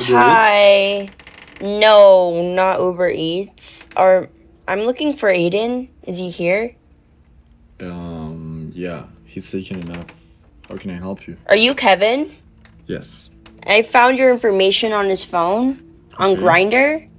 Hi. No, not Uber Eats. I'm looking for Aiden. Is he here? Yeah, he's taking a nap. How can I help you? Are you Kevin? Yes. I found your information on his phone. On Okay. Grindr.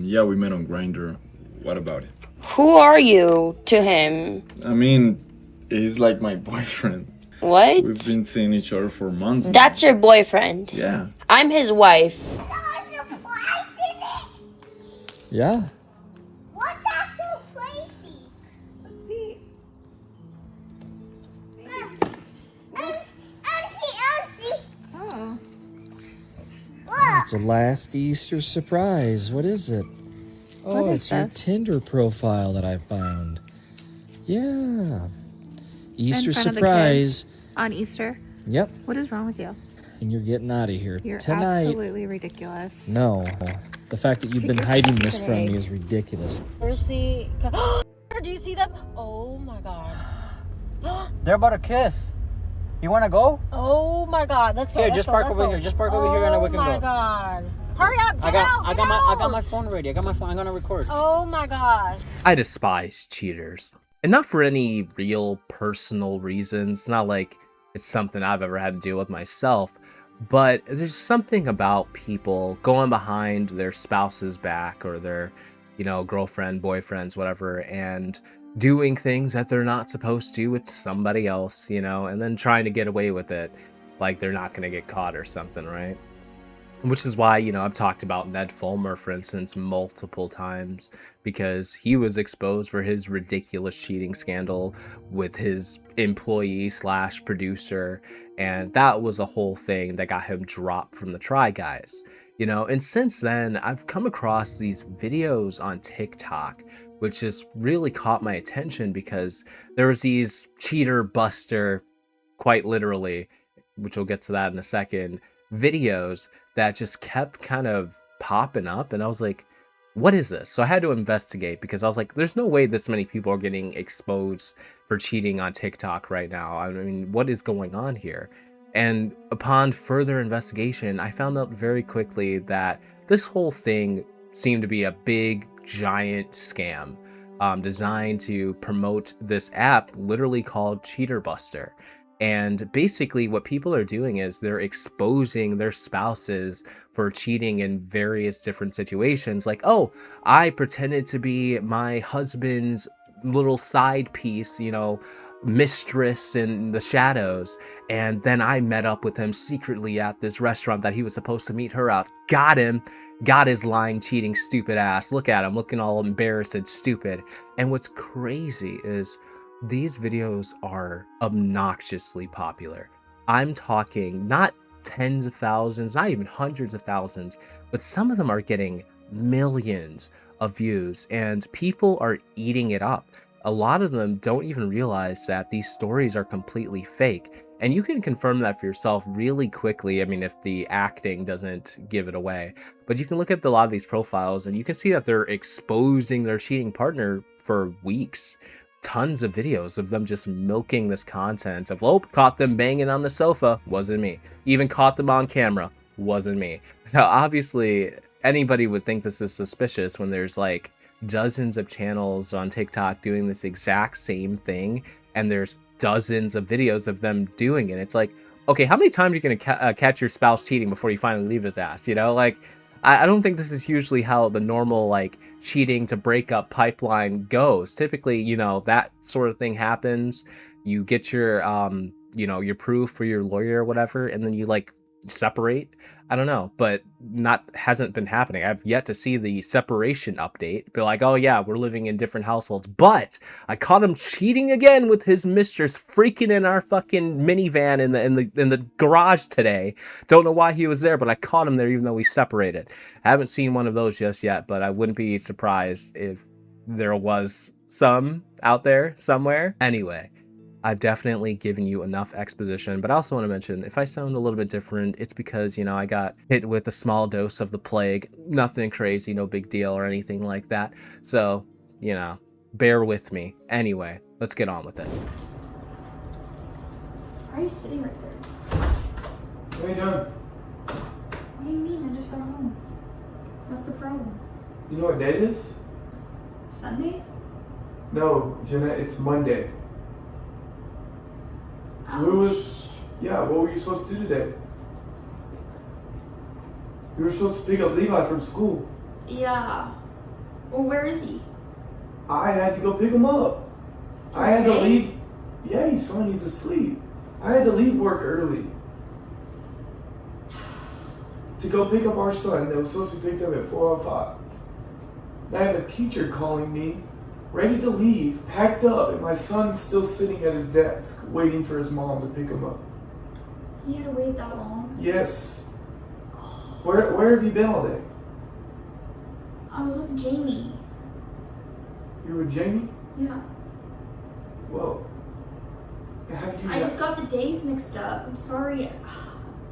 Yeah, we met on Grindr. What about it? Who are you to him? I mean, he's like my boyfriend. What? We've been seeing each other for months now. That's your boyfriend. Yeah. I'm his wife. Yeah. What? That's so crazy. Let's see. Elsie. Oh. What? It's a last Easter surprise. What is it? Oh, What is it's your this? Tinder profile that I found. Yeah. Easter In front of the surprise. kids on Easter. Yep. What is wrong with you? And you're getting out of here You're tonight. absolutely ridiculous. No. The fact that you've been Take your hiding this stupid from me egg. is ridiculous. Mercy. Do you see them? Oh my god. They're about to kiss. You want to go? Oh my god. Let's go. Here, let's just go, park let's over go. here. Just park over here and we can go. Oh my god. Hurry up. I Get out, got get my out. phone ready. I got my phone. I'm gonna record. Oh my gosh. I despise cheaters. And not for any real personal reasons. It's not like it's something I've ever had to deal with myself. But there's something about people going behind their spouse's back or their, girlfriend, boyfriends, whatever, and doing things that they're not supposed to with somebody else, and then trying to get away with it like they're not going to get caught or something, right? Which is why, I've talked about Ned Fulmer, for instance, multiple times because he was exposed for his ridiculous cheating scandal with his employee / producer. And that was a whole thing that got him dropped from the Try Guys, and since then I've come across these videos on TikTok, which has really caught my attention because there was these cheater buster, quite literally, which we'll get to that in a second, videos that just kept kind of popping up, and I was like, what is this? So I had to investigate because I was like, there's no way this many people are getting exposed for cheating on TikTok right now. I mean, what is going on here? And upon further investigation, I found out very quickly that this whole thing seemed to be a big, giant scam designed to promote this app literally called Cheater Buster. And basically what people are doing is they're exposing their spouses for cheating in various different situations. Like, oh, I pretended to be my husband's little side piece, mistress in the shadows. And then I met up with him secretly at this restaurant that he was supposed to meet her at. Got him. Got his lying, cheating, stupid ass. Look at him looking all embarrassed and stupid. And what's crazy is these videos are obnoxiously popular. I'm talking not tens of thousands, not even hundreds of thousands, but some of them are getting millions of views and people are eating it up. A lot of them don't even realize that these stories are completely fake. And you can confirm that for yourself really quickly. I mean, if the acting doesn't give it away, but you can look at a lot of these profiles and you can see that they're exposing their cheating partner for weeks. Tons of videos of them just milking this content of, oh, caught them banging on the sofa, wasn't me. Even caught them on camera, wasn't me. Now, obviously, anybody would think this is suspicious when there's like dozens of channels on TikTok doing this exact same thing, and there's dozens of videos of them doing it. It's like, okay, how many times are you going to catch your spouse cheating before you finally leave his ass? Like, I don't think this is usually how the normal, like, cheating to break up pipeline goes. Typically, that sort of thing happens. You get your, your proof for your lawyer or whatever, and then you, like, separate. I don't know, but hasn't been happening. I've yet to see the separation update. Be like, oh yeah, we're living in different households, but I caught him cheating again with his mistress, freaking in our fucking minivan in the garage today. Don't know why he was there, but I caught him there even though we separated. I haven't seen one of those just yet, but I wouldn't be surprised if there was some out there somewhere. Anyway, I've definitely given you enough exposition, but I also want to mention, if I sound a little bit different, it's because, I got hit with a small dose of the plague. Nothing crazy, no big deal or anything like that. So, bear with me. Anyway, let's get on with it. Why are you sitting right there? What are you doing? the problem? You know what day it is? Sunday? No, Jeanette, it's Monday. Oh, Yeah, what were you supposed to do today? You were supposed to pick up Levi from school. yeah. Well, where is he? I had to go pick him up. Is I had to okay? leave. Yeah, he's fine. He's asleep. I had to leave work early to go pick up our son that was supposed to be picked up at 4:05. And I have a teacher calling me, ready to leave, packed up, and my son's still sitting at his desk, waiting for his mom to pick him up. He had to wait that long? Yes. Where have you been all day? I was with Jamie. You were with Jamie? Yeah. Well, how do you... I just got the days mixed up. I'm sorry.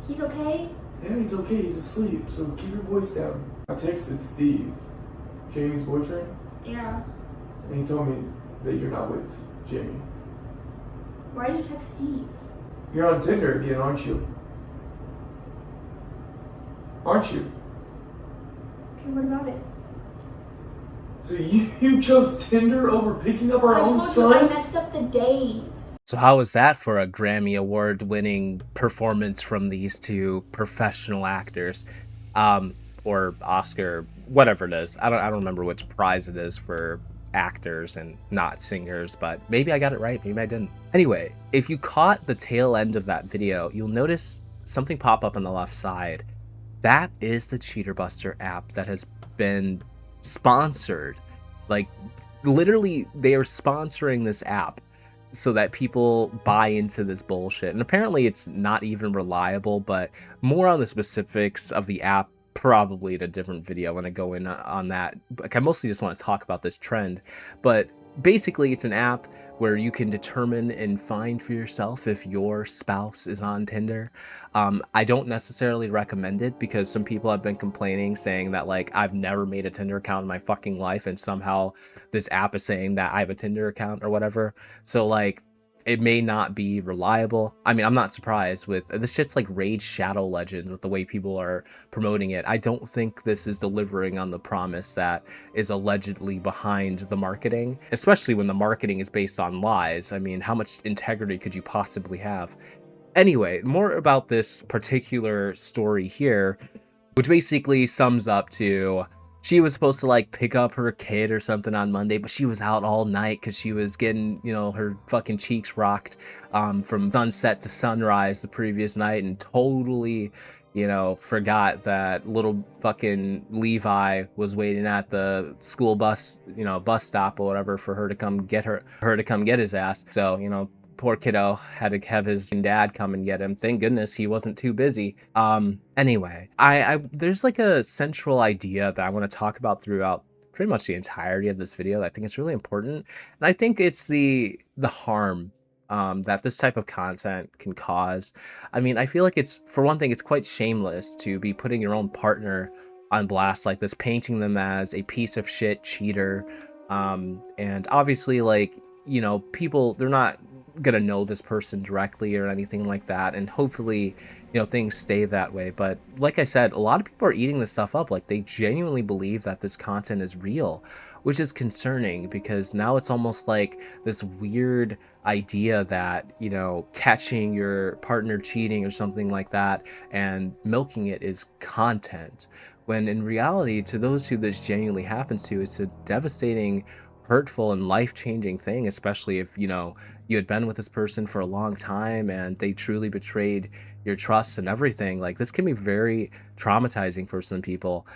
He's okay? Yeah, he's okay. He's asleep, so keep your voice down. I texted Steve, Jamie's boyfriend, Yeah. and he told me that you're not with Jamie. Why did you text Steve? You're on Tinder again, aren't you? Aren't you? Okay, what about it? So you chose Tinder over picking up our I own told son? you I messed up the days. So how was that for a Grammy Award winning performance from these two professional actors? Or Oscar, whatever it is. I don't remember which prize it is for actors and not singers, but maybe I got it right, maybe I didn't. Anyway, if you caught the tail end of that video, you'll notice something pop up on the left side. That is the Cheater Buster app that has been sponsored. Like, literally, they are sponsoring this app so that people buy into this bullshit. And apparently it's not even reliable, but more on the specifics of the app probably in a different video when I go in on that. Like, I mostly just want to talk about this trend, but basically it's an app where you can determine and find for yourself if your spouse is on Tinder. I don't necessarily recommend it because some people have been complaining, saying that, like, I've never made a Tinder account in my fucking life, and somehow this app is saying that I have a Tinder account or whatever. So, like, it may not be reliable. I mean, I'm not surprised with this shit's like Raid Shadow Legends with the way people are promoting it. I don't think this is delivering on the promise that is allegedly behind the marketing, especially when the marketing is based on lies. I mean, how much integrity could you possibly have? Anyway, more about this particular story here, which basically sums up to, she was supposed to like pick up her kid or something on Monday, but she was out all night because she was getting, you know, her fucking cheeks rocked from sunset to sunrise the previous night, and totally, you know, forgot that little fucking Levi was waiting at the school bus, you know, bus stop or whatever for her to come get her to come get his ass. So, you know, poor kiddo had to have his dad come and get him. Thank goodness he wasn't too busy. Anyway, I there's like a central idea that I want to talk about throughout pretty much the entirety of this video that I think is really important. And I think it's the harm that this type of content can cause. I mean, I feel like it's, for one thing, it's quite shameless to be putting your own partner on blast like this, painting them as a piece of shit cheater. And obviously, like, you know, people, they're not gonna know this person directly or anything like that, and hopefully, you know, things stay that way. But like I said, a lot of people are eating this stuff up. Like, they genuinely believe that this content is real, which is concerning, because now it's almost like this weird idea that, you know, catching your partner cheating or something like that and milking it is content, when in reality, to those who this genuinely happens to, it's a devastating, hurtful, and life-changing thing, especially if, you know, you had been with this person for a long time and they truly betrayed your trust and everything. Like, this can be very traumatizing for some people,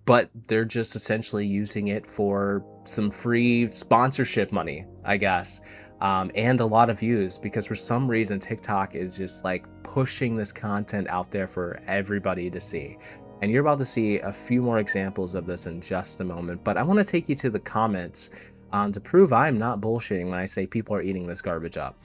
but they're just essentially using it for some free sponsorship money, I guess, and a lot of views, because for some reason TikTok is just like pushing this content out there for everybody to see. And you're about to see a few more examples of this in just a moment, but I want to take you to the comments to prove I'm not bullshitting when I say people are eating this garbage up.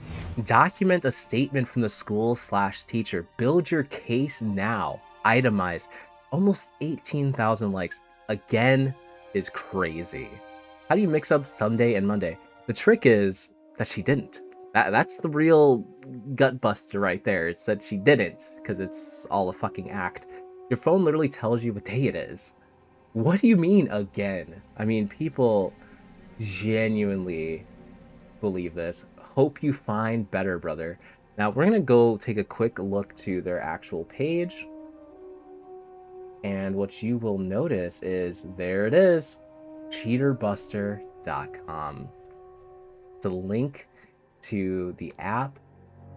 Document a statement from the school/teacher. Build your case now. Itemize. Almost 18,000 likes. Again, is crazy. How do you mix up Sunday and Monday? The trick is that she didn't. That's the real gut buster right there. It's that she didn't, because it's all a fucking act. Your phone literally tells you what day it is. What do you mean again? I mean, people genuinely believe this. Hope you find better, brother. Now we're gonna go take a quick look to their actual page. And what you will notice is there it is, cheaterbuster.com. It's a link to the app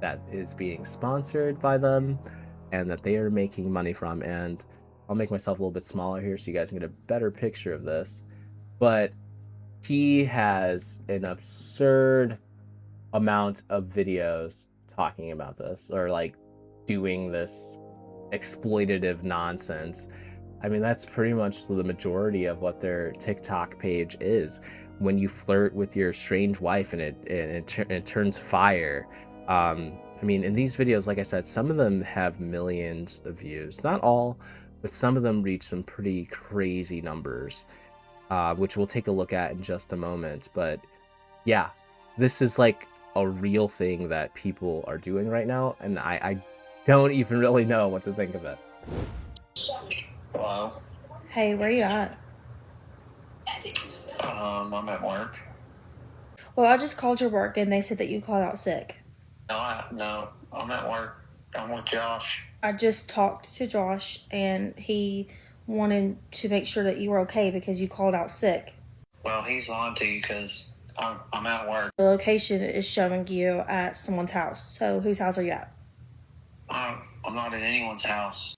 that is being sponsored by them and that they are making money from. And I'll make myself a little bit smaller here so you guys can get a better picture of this. But he has an absurd amount of videos talking about this, or like doing this exploitative nonsense. I mean, that's pretty much the majority of what their TikTok page is. When you flirt with your strange wife and it turns fire. I mean, in these videos, like I said, some of them have millions of views. Not all, but some of them reach some pretty crazy numbers, which we'll take a look at in just a moment. But yeah, this is like a real thing that people are doing right now, and I don't even really know what to think of it. Hello. Hey, where you at? I'm at work. Well, I just called your work and they said that you called out sick. No, I'm at work. I'm with Josh. I just talked to Josh and he wanted to make sure that you were okay because you called out sick. Well, he's lying to you because I'm at work. The location is showing you at someone's house. So whose house are you at? I'm not at anyone's house.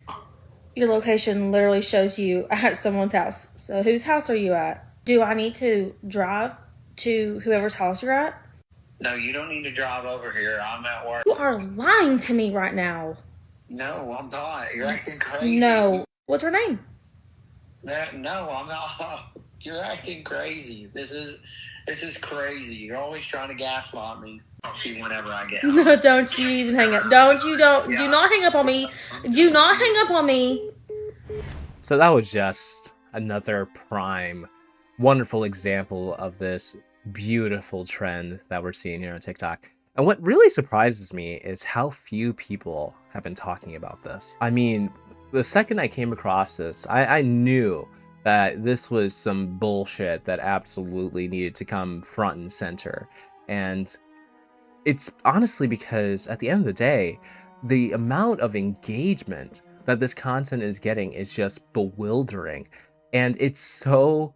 Your location literally shows you at someone's house. So whose house are you at? Do I need to drive to whoever's house you're at? No, you don't need to drive over here. I'm at work. You are lying to me right now. No, I'm not. You're acting crazy. No. What's her name? No, I'm not. You're acting crazy. This is crazy. You're always trying to gaslight me. I'll talk to you whenever I get home. No, don't you even hang up. Do not hang up on me. Do not hang up on me. So that was just another prime, wonderful example of this beautiful trend that we're seeing here on TikTok. And what really surprises me is how few people have been talking about this. I mean, the second I came across this, I knew that this was some bullshit that absolutely needed to come front and center. And it's honestly because at the end of the day, the amount of engagement that this content is getting is just bewildering. And it's so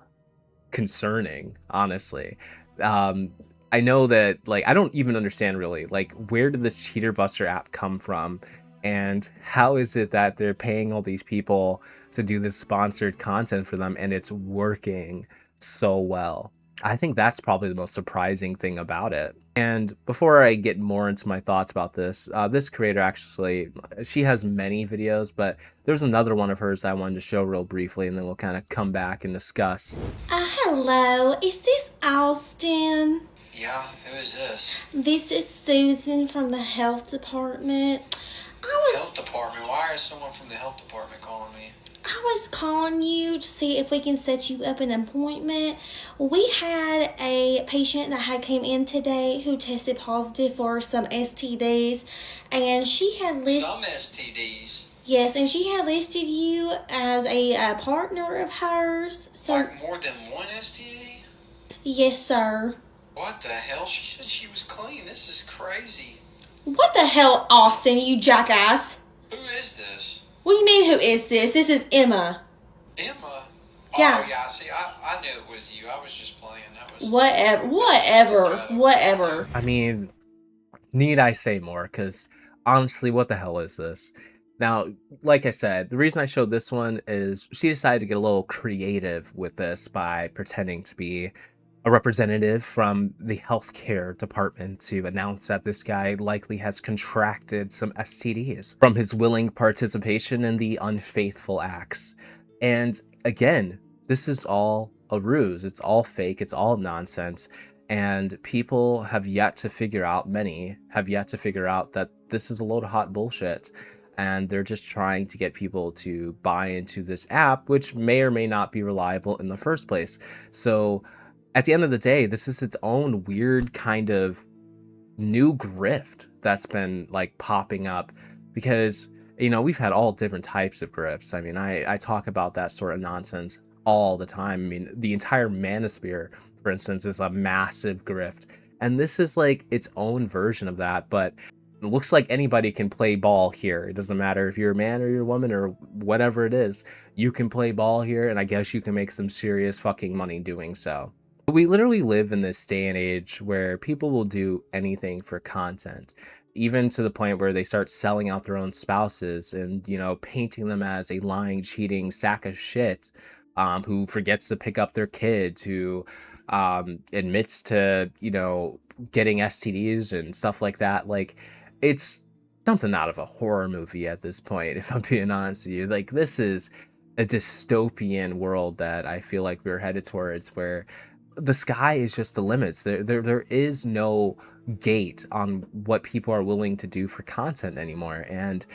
concerning, honestly. I know that, like, I don't even understand really, like, where did this Cheater Buster app come from? And how is it that they're paying all these people to do this sponsored content for them and it's working so well? I think that's probably the most surprising thing about it. And before I get more into my thoughts about this, this creator actually, she has many videos, but there's another one of hers that I wanted to show real briefly, and then we'll kind of come back and discuss. Hello. Is this Austin? Yeah, who is this? This is Susan from the health department. Health department? Why is someone from the health department calling me? I was calling you to see if we can set you up an appointment. We had a patient that had came in today who tested positive for some STDs, and she had listed Some STDs. Yes, and she had listed you as a partner of hers. So Like more than one STD? yes, sir. What the hell? She said she was clean. This is crazy. What the hell, Austin? You jackass! Who is this? What do you mean? Who is this? This is Emma. Emma? Yeah. Oh, yeah. See, I knew it was you. I was just playing. That was Whatever. I mean, need I say more? Because honestly, what the hell is this? Now, like I said, the reason I showed this one is she decided to get a little creative with this by pretending to be a representative from the healthcare department to announce that this guy likely has contracted some STDs from his willing participation in the unfaithful acts. And again, this is all a ruse. It's all fake. It's all nonsense. And people have yet to figure out, many have yet to figure out that this is a load of hot bullshit. And they're just trying to get people to buy into this app, which may or may not be reliable in the first place. So at the end of the day, this is its own weird kind of new grift that's been like popping up because, you know, we've had all different types of grifts. I mean, I talk about that sort of nonsense all the time. I mean, the entire manosphere, for instance, is a massive grift. And this is like its own version of that, but it looks like anybody can play ball here. It doesn't matter if you're a man or you're a woman or whatever it is. You can play ball here, and I guess you can make some serious fucking money doing so. We literally live in this day and age where people will do anything for content, even to the point where they start selling out their own spouses and, you know, painting them as a lying, cheating sack of shit, who forgets to pick up their kids, who admits to, you know, getting STDs and stuff like that. Like, it's something out of a horror movie at this point, if I'm being honest with you. Like, this is a dystopian world that I feel like we're headed towards, where the sky is just the limits. There is no gate on what people are willing to do for content anymore. And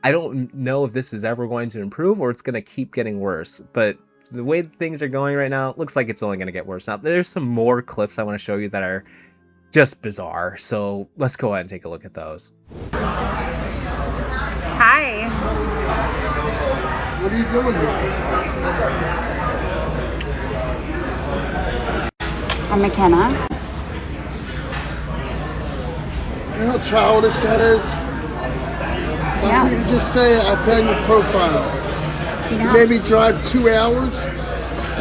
I don't know if this is ever going to improve or it's going to keep getting worse. But the way things are going right now, it looks like it's only going to get worse. Now, there's some more clips I want to show you that are just bizarre. So let's go ahead and take a look at those. Hi. What are you doing here? I'm McKenna. You know how childish that is? Why can't you just say, I found your profile? You You made me drive 2 hours?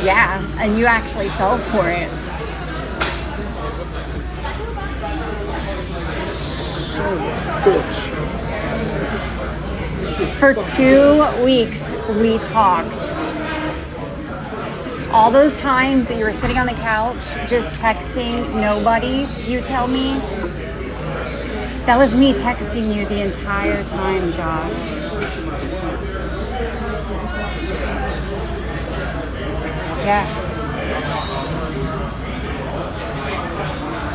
Yeah, and you actually fell for it. Son of a bitch. For 2 weeks, we talked. All those times that you were sitting on the couch, just texting nobody, you tell me, that was me texting you the entire time, Josh. Yeah.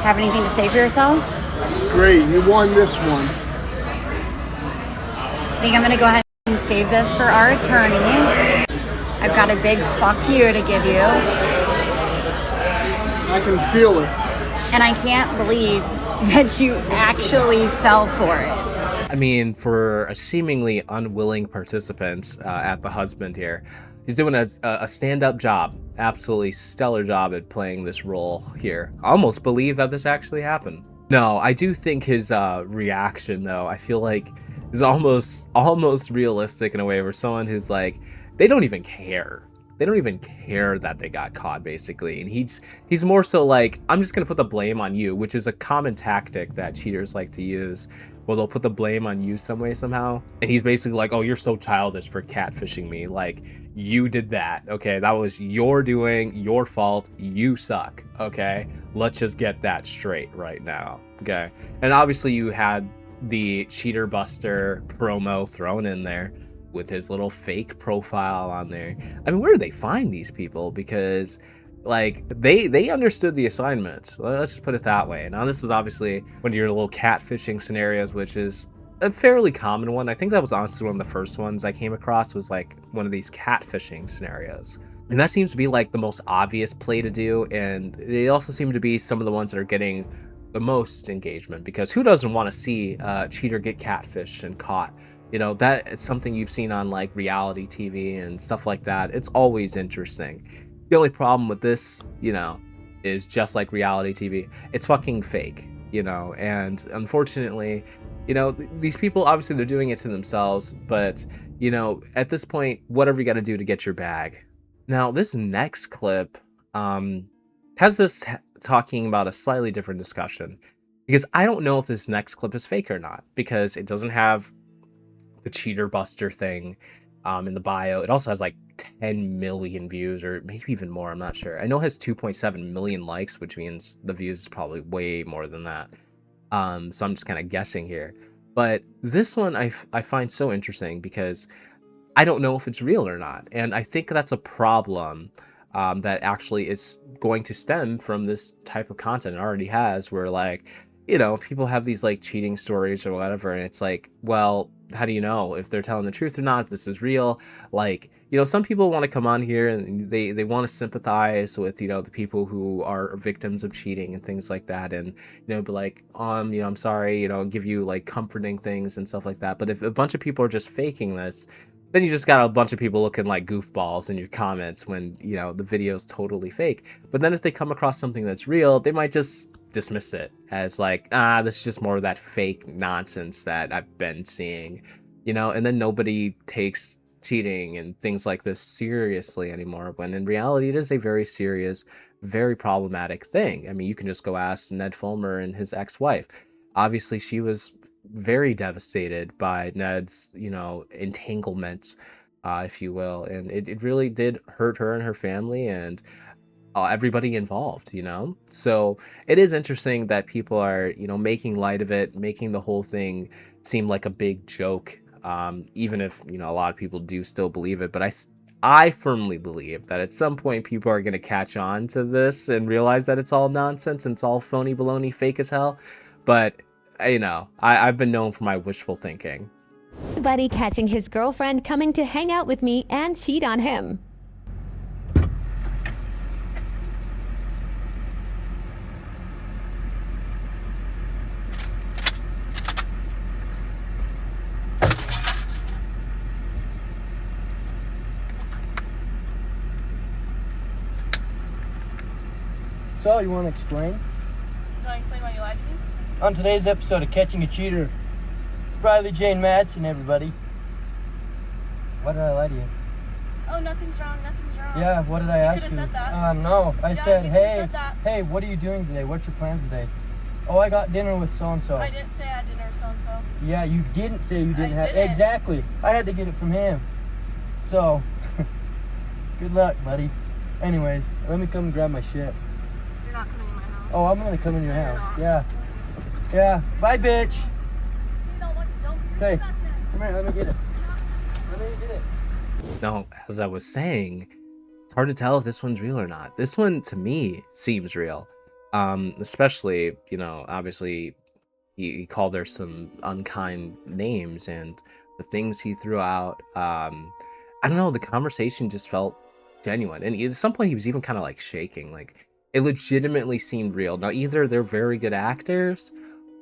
Have anything to say for yourself? Great, you won this one. I think I'm going to go ahead and save this for our attorney. I've got a big fuck you to give you. I can feel it. And I can't believe that you actually fell for it. I mean, for a seemingly unwilling participant at the husband here, he's doing a stand-up job, absolutely stellar job at playing this role here. I almost believe that this actually happened. No, I do think his reaction, though, I feel like is almost realistic in a way, where someone who's like, they don't even care. They don't even care that they got caught, basically. And he's more so like, I'm just gonna put the blame on you, which is a common tactic that cheaters like to use. Well, they'll put the blame on you some way, somehow. And he's basically like, oh, you're so childish for catfishing me. Like, you did that, okay? That was your doing, your fault, you suck, okay? Let's just get that straight right now, okay? And obviously you had the Cheater Buster promo thrown in there with his little fake profile on there. I mean, where do they find these people? Because, like, they understood the assignment. Let's just put it that way. Now, this is obviously one of your little catfishing scenarios, which is a fairly common one. I think that was honestly one of the first ones I came across, was like one of these catfishing scenarios. And that seems to be like the most obvious play to do. And they also seem to be some of the ones that are getting the most engagement, because who doesn't want to see a cheater get catfished and caught? You know, that it's something you've seen on like reality TV and stuff like that. It's always interesting. The only problem with this, you know, is just like reality TV, it's fucking fake, you know, and unfortunately, you know, these people, obviously they're doing it to themselves, but, you know, at this point, whatever you got to do to get your bag. Now, this next clip has us talking about a slightly different discussion, because I don't know if this next clip is fake or not, because it doesn't have the Cheater Buster thing in the bio. It also has like 10 million views, or maybe even more, I'm not sure. I know it has 2.7 million likes, which means the views is probably way more than that. So I'm just kind of guessing here. But this one I find so interesting, because I don't know if it's real or not. And I think that's a problem that actually is going to stem from this type of content. It already has, where, like, you know, people have these like cheating stories or whatever, and it's like, well, how do you know if they're telling the truth or not, if this is real? Like, you know, some people want to come on here and they want to sympathize with, you know, the people who are victims of cheating and things like that, and, you know, be like, you know, I'm sorry, you know, give you like comforting things and stuff like that. But if a bunch of people are just faking this, then you just got a bunch of people looking like goofballs in your comments when, you know, the video's totally fake. But then if they come across something that's real, they might just dismiss it as like, this is just more of that fake nonsense that I've been seeing, you know, and then nobody takes cheating and things like this seriously anymore, when in reality it is a very serious, very problematic thing. I mean, you can just go ask Ned Fulmer and his ex-wife. Obviously, she was very devastated by Ned's, you know, entanglement, if you will, and it really did hurt her and her family and everybody involved, you know. So it is interesting that people are, you know, making light of it, making the whole thing seem like a big joke, even if, you know, a lot of people do still believe it. But I firmly believe that at some point people are going to catch on to this and realize that it's all nonsense and it's all phony baloney, fake as hell. But you know, I've been known for my wishful thinking. Buddy catching his girlfriend coming to hang out with me and cheat on him. So, you want to explain? You want to explain why you lied to me? On today's episode of Catching a Cheater, Riley Jane Madsen, everybody. Why did I lie to you? Oh, nothing's wrong, nothing's wrong. Yeah, what did I ask you? You could have said that. No, I said, you hey, said that. hey, what are you doing today? What's your plans today? Oh, I got dinner with so-and-so. I didn't say I had dinner with so-and-so. Yeah, you didn't say you didn't have. didn't. Exactly. I had to get it from him. So, good luck, buddy. Anyways, let me come and grab my shit. You're not coming in my house. Oh, I'm gonna come in your No, you're house. not. Yeah. Yeah. Bye, bitch. You don't want to, don't. Okay. Come here. Let me get it. Let me get it. Now, as I was saying, it's hard to tell if this one's real or not. This one, to me, seems real. Especially, you know, obviously, he called her some unkind names and the things he threw out. I don't know, the conversation just felt genuine. And at some point, he was even kind of like shaking. Like, it legitimately seemed real. Now, either they're very good actors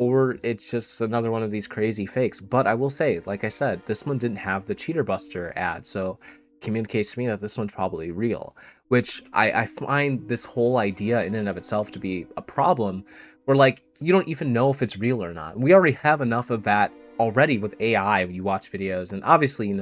or it's just another one of these crazy fakes. But I will say, like I said, this one didn't have the Cheater Buster ad, so communicates to me that this one's probably real, which I find this whole idea in and of itself to be a problem, where like you don't even know if it's real or not. We already have enough of that already with AI when you watch videos, and obviously, you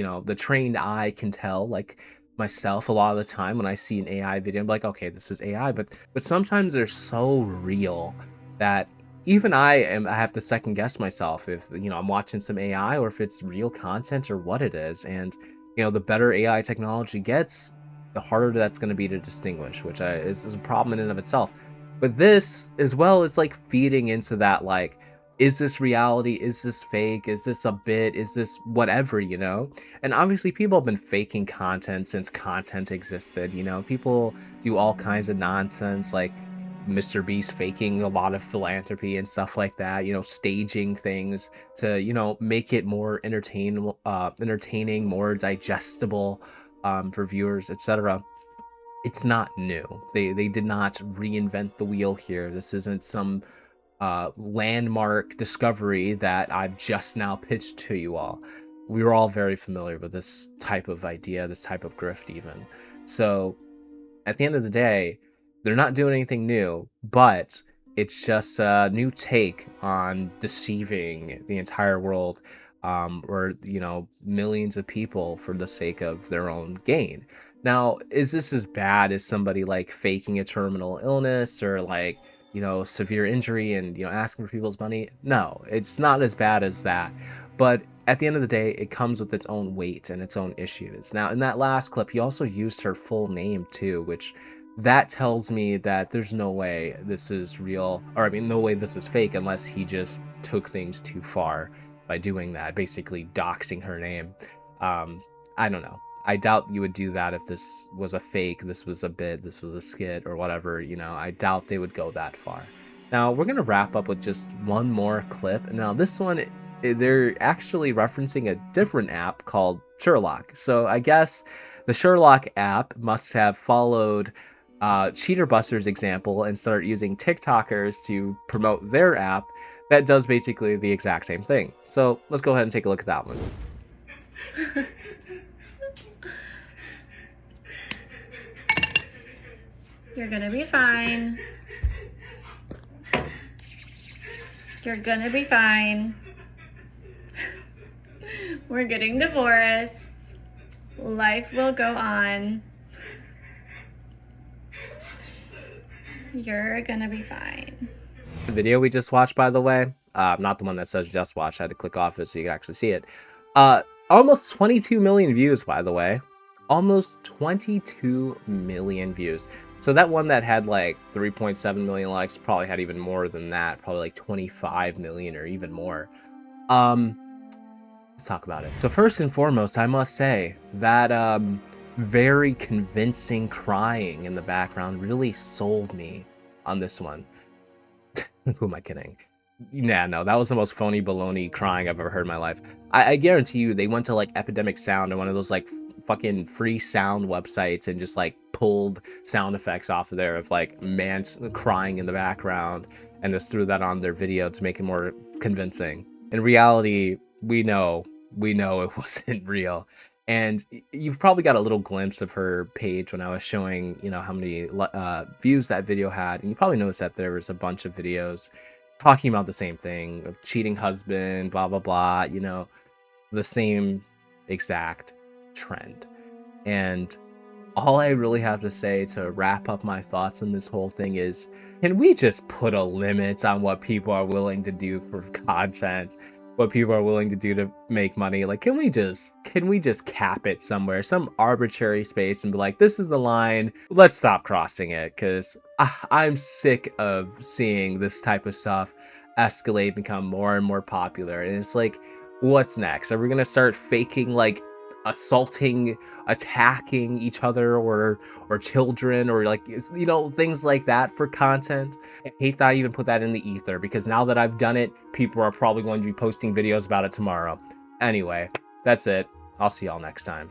know, the trained eye can tell, like myself a lot of the time when I see an AI video, I'm like, okay, this is AI, but sometimes they're so real that even I have to second guess myself if, you know, I'm watching some AI or if it's real content or what it is. And, you know, the better AI technology gets, the harder that's going to be to distinguish, which is a problem in and of itself. But this, as well, is like feeding into that, like, is this reality? Is this fake? Is this a bit? Is this whatever, you know? And obviously people have been faking content since content existed, you know? People do all kinds of nonsense, like Mr. Beast faking a lot of philanthropy and stuff like that, you know, staging things to, you know, make it more entertaining, more digestible for viewers, etc. It's not new. They did not reinvent the wheel here. This isn't some landmark discovery that I've just now pitched to you all. We were all very familiar with this type of idea, this type of grift even. So at the end of the day, they're not doing anything new, but it's just a new take on deceiving the entire world, or, you know, millions of people for the sake of their own gain. Now, is this as bad as somebody like faking a terminal illness or like, you know, severe injury and, you know, asking for people's money? No, it's not as bad as that. But at the end of the day, it comes with its own weight and its own issues. Now, in that last clip, he also used her full name too, which that tells me that there's no way this is real, or I mean, no way this is fake unless he just took things too far by doing that, basically doxing her name. I don't know. I doubt you would do that if this was a fake, this was a bit, this was a skit or whatever, you know. I doubt they would go that far. Now, we're going to wrap up with just one more clip. Now, this one, they're actually referencing a different app called Sherlock. So I guess the Sherlock app must have followed Cheater Buster's example and start using TikTokers to promote their app that does basically the exact same thing. So let's go ahead and take a look at that one. You're gonna be fine. You're gonna be fine. We're getting divorced. Life will go on. You're gonna be fine. The video we just watched, by the way, not the one that says just watch, I had to click off it so you can actually see it. Almost 22 million views, by the way. Almost 22 million views. So that one that had like 3.7 million likes probably had even more than that, probably like 25 million or even more. Let's talk about it. So first and foremost, I must say that very convincing crying in the background really sold me on this one. Who am I kidding? Nah, no, that was the most phony baloney crying I've ever heard in my life. I guarantee you they went to like Epidemic Sound or one of those like fucking free sound websites and just like pulled sound effects off of there of like man crying in the background and just threw that on their video to make it more convincing. In reality, we know it wasn't real. And you've probably got a little glimpse of her page when I was showing, you know, how many views that video had. And you probably noticed that there was a bunch of videos talking about the same thing, of cheating husband, blah, blah, blah, you know, the same exact trend. And all I really have to say to wrap up my thoughts on this whole thing is, can we just put a limit on what people are willing to do for content? What people are willing to do to make money? Like, can we just cap it somewhere, some arbitrary space, and be like, this is the line, let's stop crossing it? Because I'm sick of seeing this type of stuff escalate, become more and more popular. And it's like, what's next? Are we gonna start faking like assaulting, attacking each other or children, or like, you know, things like that for content? I hate that I even put that in the ether, because now that I've done it, people are probably going to be posting videos about it tomorrow. Anyway, that's it. I'll see y'all next time.